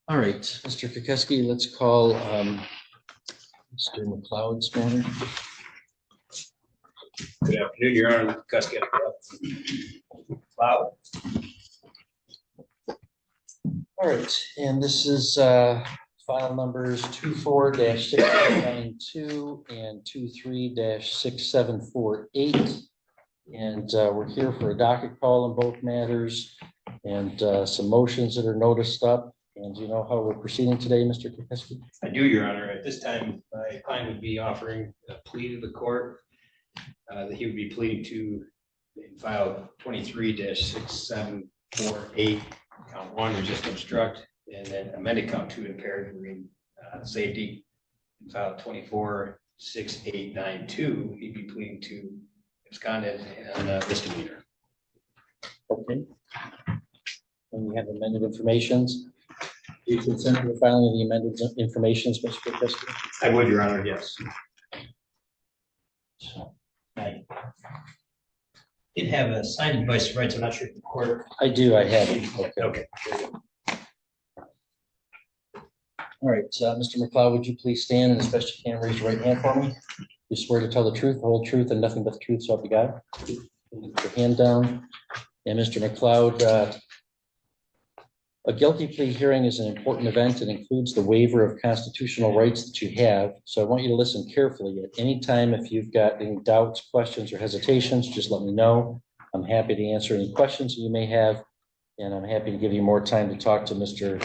All right, Mr. Kukeski, let's call Mr. McLeod's matter. Good afternoon, Your Honor. Kukeski. Cloud. All right, and this is file numbers 24-6892 and 23-6748. And we're here for a docket call on both matters and some motions that are noticed up. And you know how we're proceeding today, Mr. Kukeski? I do, Your Honor. At this time, my client would be offering a plea to the court that he would be pleading to in file 23-6748, count 1, resist obstruct, and then amended count 2, impaired marine safety. In file 24-6892, he'd be pleading to absconded and misdemeanor. Okay. And we have amended informations. Do you consent to the filing of the amended informations, Mr. Kukeski? I would, Your Honor, yes. I did have a signed advice of rights. I'm not sure if the court. I do, I have it. Okay. All right, Mr. McLeod, would you please stand and as best you can raise your right hand for me? You swear to tell the truth, the whole truth, and nothing but the truth, so help you God. Put your hand down. And Mr. McLeod, a guilty plea hearing is an important event. It includes the waiver of constitutional rights that you have. So I want you to listen carefully. At any time, if you've got any doubts, questions, or hesitations, just let me know. I'm happy to answer any questions you may have, and I'm happy to give you more time to talk to Mr.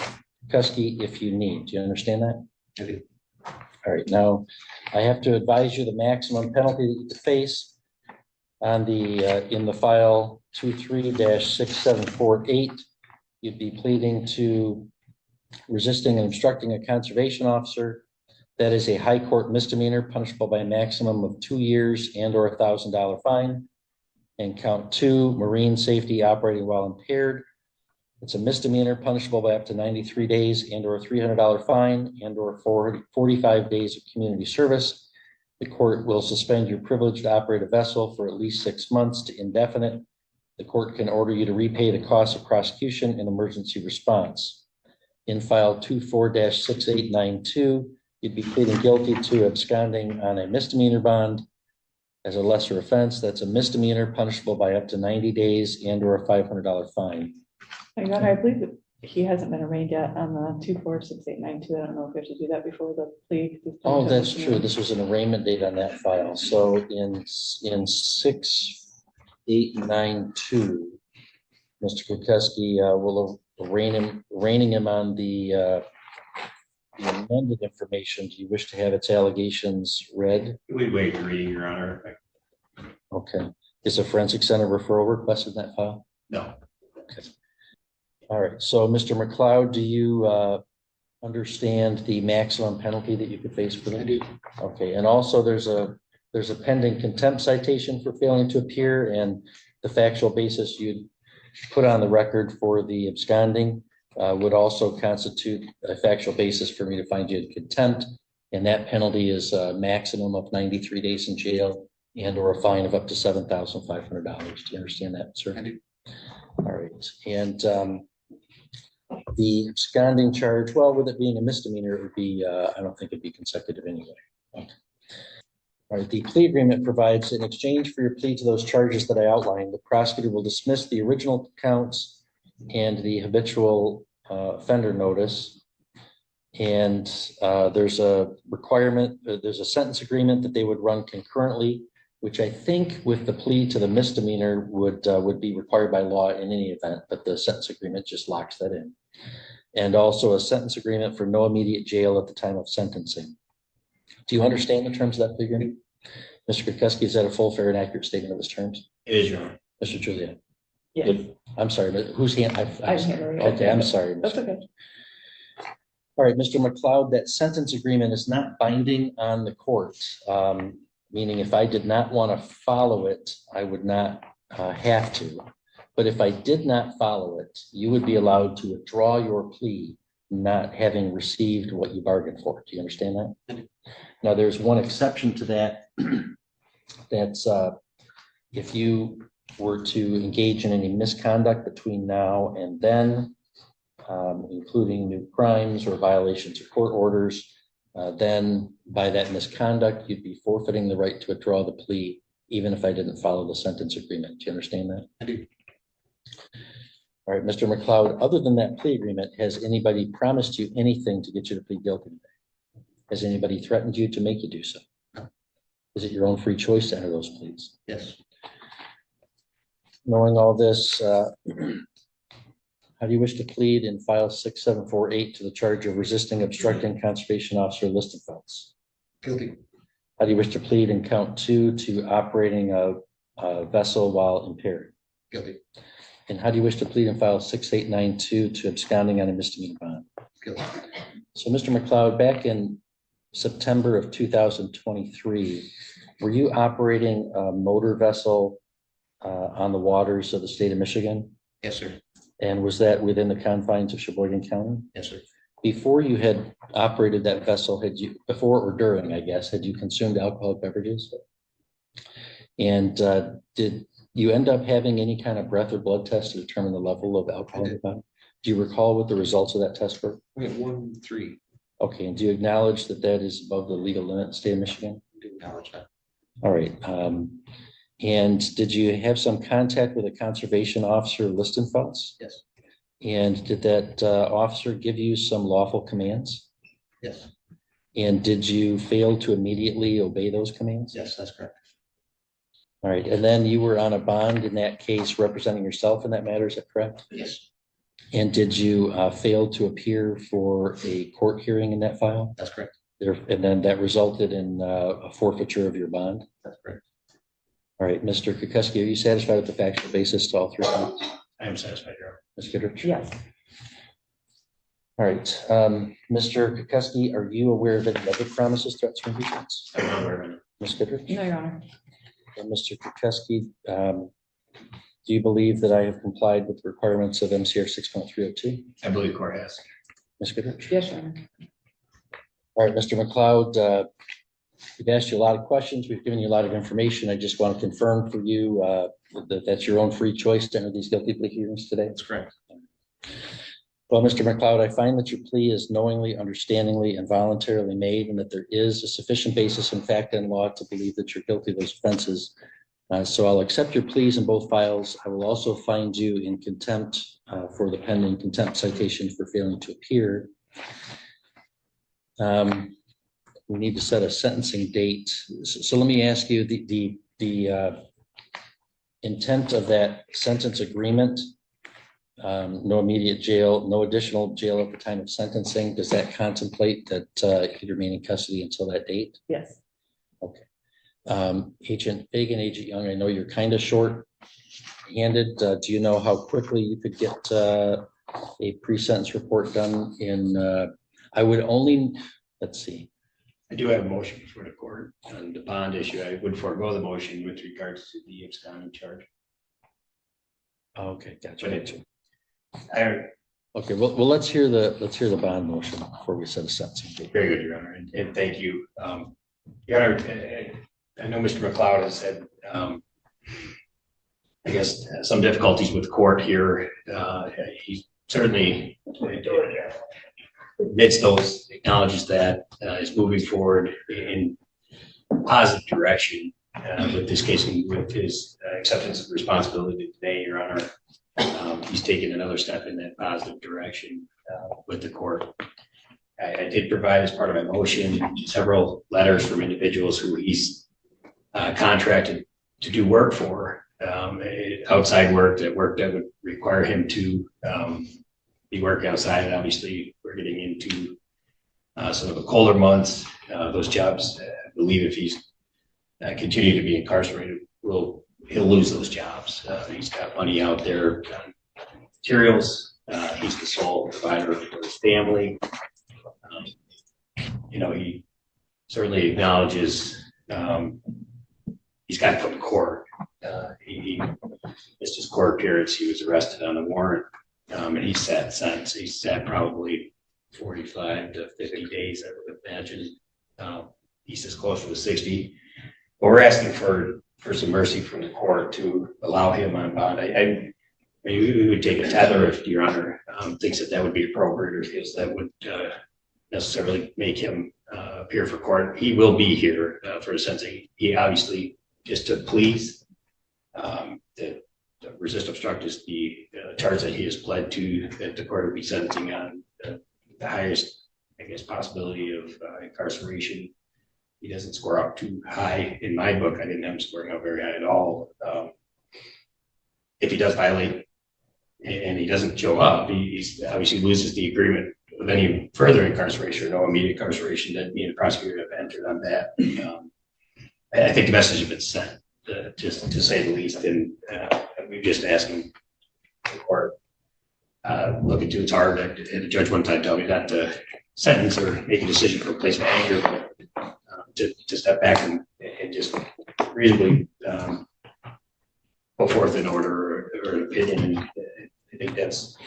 Kukeski if you need. Do you understand that? I do. All right, now I have to advise you the maximum penalty that you could face on the in the file 23-6748. You'd be pleading to resisting and obstructing a conservation officer. That is a high court misdemeanor punishable by a maximum of 2 years and or $1,000 fine. And count 2, marine safety operating while impaired. It's a misdemeanor punishable by up to 93 days and or a $300 fine and or 45 days of community service. The court will suspend your privilege to operate a vessel for at least 6 months to indefinite. The court can order you to repay the costs of prosecution and emergency response. In file 24-6892, you'd be pleading guilty to absconding on a misdemeanor bond as a lesser offense. That's a misdemeanor punishable by up to 90 days and or a $500 fine. Your Honor, I believe that he hasn't been arraigned yet on the 24-6892. I don't know if we have to do that before the plea. Oh, that's true. This was an arraignment date on that file. So in 6892, Mr. Kukeski will arraigning him on the amended information. Do you wish to have its allegations read? We waive the reading, Your Honor. Okay. Is a forensic center referral requested in that file? No. Okay. All right. So, Mr. McLeod, do you understand the maximum penalty that you could face for that? I do. Okay. And also, there's a pending contempt citation for failing to appear, and the factual basis you'd put on the record for the absconding would also constitute a factual basis for me to find you in contempt. And that penalty is a maximum of 93 days in jail and or a fine of up to $7,500. Do you understand that, sir? I do. All right. And the absconding charge, well, with it being a misdemeanor, it would be, I don't think it'd be consecutive anyway. Okay. All right, the plea agreement provides in exchange for your plea to those charges that I outlined, the prosecutor will dismiss the original counts and the habitual offender notice. And there's a requirement, there's a sentence agreement that they would run concurrently, which I think with the plea to the misdemeanor would be required by law in any event, but the sentence agreement just locks that in. And also a sentence agreement for no immediate jail at the time of sentencing. Do you understand the terms of that plea agreement? Mr. Kukeski, is that a full, fair, and accurate statement of his terms? It is, Your Honor. Mr. Juliet? Yes. I'm sorry, but whose hand? Okay, I'm sorry. That's okay. All right, Mr. McLeod, that sentence agreement is not binding on the court, meaning if I did not want to follow it, I would not have to. But if I did not follow it, you would be allowed to withdraw your plea, not having received what you bargained for. Do you understand that? Now, there's one exception to that. That's if you were to engage in any misconduct between now and then, including new crimes or violations of court orders, then by that misconduct, you'd be forfeiting the right to withdraw the plea, even if I didn't follow the sentence agreement. Do you understand that? I do. All right, Mr. McLeod, other than that plea agreement, has anybody promised you anything to get you to plead guilty today? Has anybody threatened you to make you do so? Is it your own free choice to enter those pleas? Yes. Knowing all this, how do you wish to plead in file 6748 to the charge of resisting, obstructing conservation officer list offense? Guilty. How do you wish to plead in count 2 to operating a vessel while impaired? Guilty. And how do you wish to plead in file 6892 to absconding on a misdemeanor bond? Guilty. So, Mr. McLeod, back in September of 2023, were you operating a motor vessel on the waters of the state of Michigan? Yes, sir. And was that within the confines of Sheboygan County? Yes, sir. Before you had operated that vessel, before or during, I guess, had you consumed alcoholic beverages? And did you end up having any kind of breath or blood test to determine the level of alcohol in the body? Do you recall what the results of that test were? We have 1-3. Okay, and do you acknowledge that that is above the legal limit in the state of Michigan? I do acknowledge that. All right. And did you have some contact with a conservation officer, Listenfelds? Yes. And did that officer give you some lawful commands? Yes. And did you fail to immediately obey those commands? Yes, that's correct. All right. And then you were on a bond in that case representing yourself in that matter. Is that correct? Yes, And did you fail to appear for a court hearing in that file? that's correct. And then that resulted in a forfeiture of your bond? That's correct. All right, Mr. Kukuski, are you satisfied with the factual basis to all 3 counts? I am satisfied, Your Honor. Ms. Goodrich? Yes. All right, Mr. Kukuski, are you aware of any other promises, threats, or conditions? I'm not aware of any. Ms. Goodrich? No, Your Honor. And Mr. Kukuski, do you believe that I have complied with the requirements of MCR 6.302? I believe the court has. Ms. Goodrich? Yes, Your Honor. All right, Mr. McLeod, we've asked you a lot of questions. We've given you a lot of information. I just want to confirm for you that that's your own free choice to enter these guilty plea hearings today. That's correct. Well, Mr. McLeod, I find that your plea is knowingly, understandingly, and voluntarily made, and that there is a sufficient basis in fact and law to believe that you're guilty of those offenses. So I'll accept your pleas in both files. I will also find you in contempt for the pending contempt citation for failing to appear. We need to set a sentencing date. So let me ask you, the intent of that sentence agreement, no immediate jail, no additional jail at the time of sentencing, does that contemplate that you remain in custody until that date? Yes. Okay. Agent Fagan, Agent Young, I know you're kind of short-handed. Do you know how quickly you could get a pre-sentence report done in, I would only, let's see. I do have a motion before the court on the bond issue. I would forego the motion with regards to the absconding charge. Okay, gotcha. Okay, well, let's hear the bond motion before we set a sentencing date. Very good, Your Honor, and thank you. Your Honor, I know Mr. McLeod has had, I guess, some difficulties with court here. He certainly admits those, acknowledges that, is moving forward in positive direction with this case and with his acceptance of responsibility today, Your Honor. He's taken another step in that positive direction with the court. I did provide, as part of my motion, several letters from individuals who he's contracted to do work for, outside work that would require him to be working outside. And obviously, we're getting into some of the colder months. Those jobs, I believe, if he's continued to be incarcerated, he'll lose those jobs. He's got money out there, materials. He's the sole provider for his family. He certainly acknowledges he's got to come to court. He missed his court appearance. He was arrested on a warrant, and he sat sentence. He sat probably 45 to 50 days, I would imagine. He's as close to 60. But we're asking for some mercy from the court to allow him on bond. I we would take a tether if Your Honor thinks that that would be appropriate or feels that would necessarily make him appear for court. He will be here for the sentencing. He obviously just took pleas. The resist obstruct is the charge that he has pled to, that the court would be sentencing on the highest, I guess, possibility of incarceration. He doesn't score up too high in my book. I didn't have him scoring up very high at all. If he does violate and he doesn't show up, he obviously loses the agreement of any further incarceration or no immediate incarceration that me and the prosecutor have entered on that. I think the message has been sent, just to say the least, and we're just asking the court look into its heart. And the judge one time told me not to sentence or make a decision for placement of anger, but to step back and just reasonably put forth an order or an opinion. And I think that's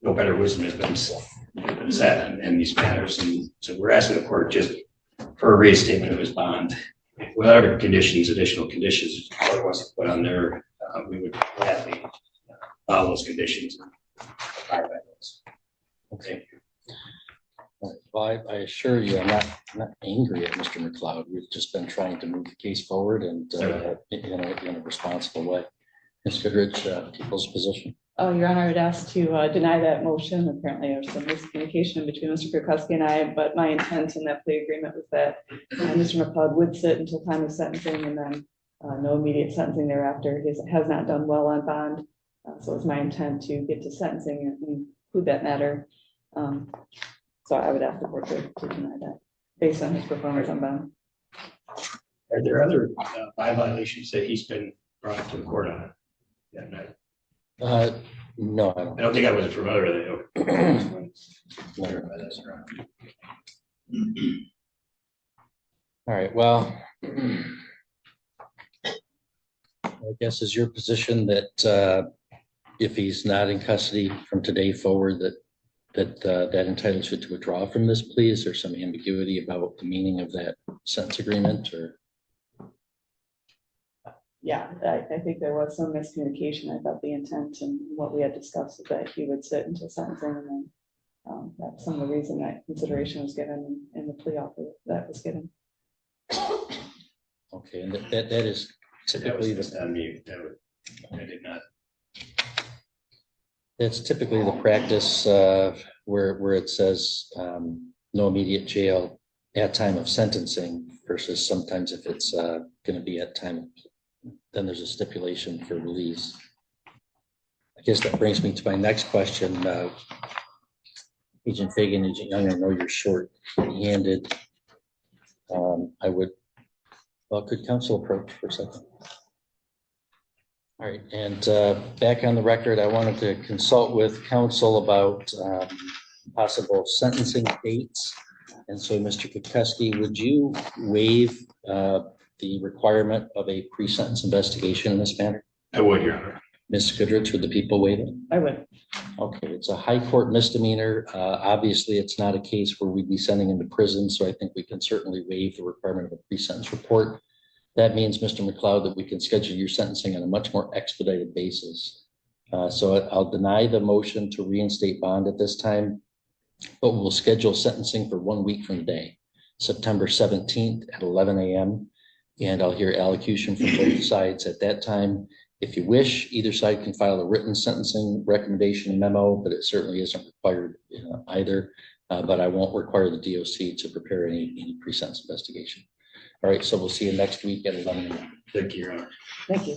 no better wisdom has been said in these matters. And so we're asking the court just for a reinstatement of his bond. Whatever conditions, additional conditions, the court wants to put on there, we would gladly follow those conditions and abide by those. Okay. Well, I assure you, I'm not angry at Mr. McLeod. We've just been trying to move the case forward and in a responsible way. Ms. Goodrich, people's position. Oh, Your Honor, I would ask to deny that motion. Apparently there's some miscommunication between Mr. Kirkowski and I, but my intent in that plea agreement was that Mr. McLeod would sit until time of sentencing and then no immediate sentencing thereafter. He has not done well on bond. So it's my intent to get to sentencing and include that matter. So I would ask the court to deny that based on his performance on bond. Are there other violations that he's been brought to the court on? Yeah, No, I don't. I don't think I was familiar with it. All right, well, I guess is your position that if he's not in custody from today forward, that entitles you to withdraw from this plea? Is there some ambiguity about the meaning of that sentence agreement, or? Yeah, I think there was some miscommunication. I thought the intent and what we had discussed is that he would sit until sentencing, and then that's some of the reason that consideration was given in the plea offer that was given. Okay, and that is typically I did not. That's typically the practice where it says no immediate jail at time of sentencing versus sometimes if it's going to be at time, then there's a stipulation for release. I guess that brings me to my next question. Agent Fagan, Agent Young, I know you're short-handed. Could counsel approach for a second? All right, and back on the record, I wanted to consult with counsel about possible sentencing dates. And so, Mr. Kutkowski, would you waive the requirement of a pre-sentence investigation in this matter? I would, Your Honor. Ms. Goodrich, would the people waive it? I would. Okay, it's a high court misdemeanor. Obviously, it's not a case where we'd be sending him to prison, so I think we can certainly waive the requirement of a pre-sentence report. That means, Mr. McLeod, that we can schedule your sentencing on a much more expedited basis. So I'll deny the motion to reinstate bond at this time, but we'll schedule sentencing for 1 week from today, September 17th at 11 a.m. And I'll hear allocution from both sides at that time. If you wish, either side can file a written sentencing recommendation memo, but it certainly isn't required either. But I won't require the DOC to prepare any pre-sentence investigation. All right, so we'll see you next week at 11 a.m. Thank you, Your Honor. Thank you.